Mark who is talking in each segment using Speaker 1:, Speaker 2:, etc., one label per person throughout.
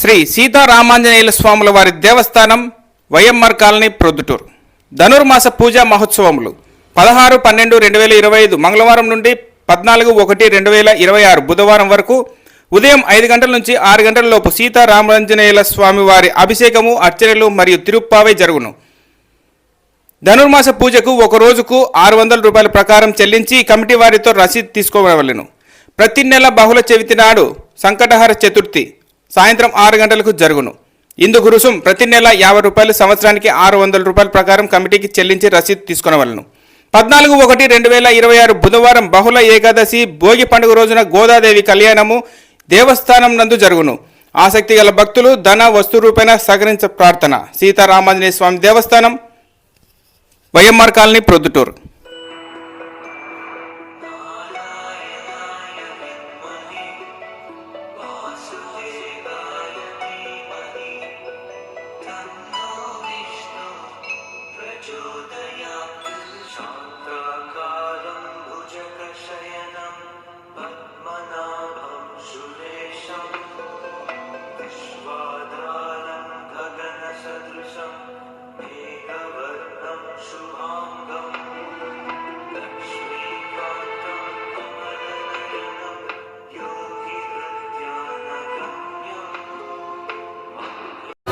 Speaker 1: శ్రీ సీతారామాంజనేయుల స్వాముల వారి దేవస్థానం YMR colony Proddatur Dhanurmasa పూజా మహోత్సవములు 16-12-2025 మంగళవారం నుండి 14-1-2026 బుధవారం వరకు ఉదయం 5 గంటల నుంచి 6 గంటల లోపు సీతారామాంజనేయుల స్వామి వారి అభిషేకము అర్చనలు మరియు తిరుప్పావై జరుగును. ధనుర్మాస పూజకు ఒక రోజుకు 600 రూపాయల ప్రకారం చెల్లించి కమిటీ వారితో రసీదు తీసుకోవలను. ప్రతి నెల బహుళ చవితి నాడు సంకటహర చతుర్థి సాయంత్రం 6 గంటలకు జరుగును. ఇందుకు రుసుం ప్రతి నెల 50 రూపాయలు, సంవత్సరానికి 600 రూపాయల ప్రకారం కమిటీకి చెల్లించి రసీదు తీసుకొనవలను. 14-1-2026 బుధవారం బహుళ ఏకాదశి భోగి పండుగ రోజున గోదాదేవి కళ్యాణము దేవస్థానం నందు జరుగును. ఆసక్తి గల భక్తులు ధన వస్తు రూపేణ సహకరించ ప్రార్థన. సీతారామాంజనేయ స్వామి దేవస్థానం వైఎంఆర్ కాలనీ ప్రొద్దుటూరు.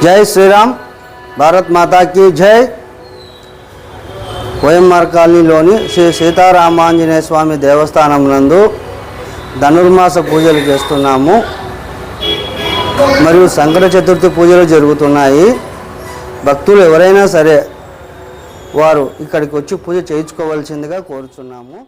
Speaker 2: जय श्री राम, भारत माता की जय. వైఎంఆర్ కాలనీలోని శ్రీ సీతారామాంజనేయ స్వామి దేవస్థానం నందు ధనుర్మాస పూజలు చేస్తున్నాము. మరియు సంకట చతుర్థి పూజలు జరుగుతున్నాయి. భక్తులు ఎవరైనా సరే వారు ఇక్కడికి వచ్చి పూజ చేయించుకోవాల్సిందిగా కోరుచున్నాము.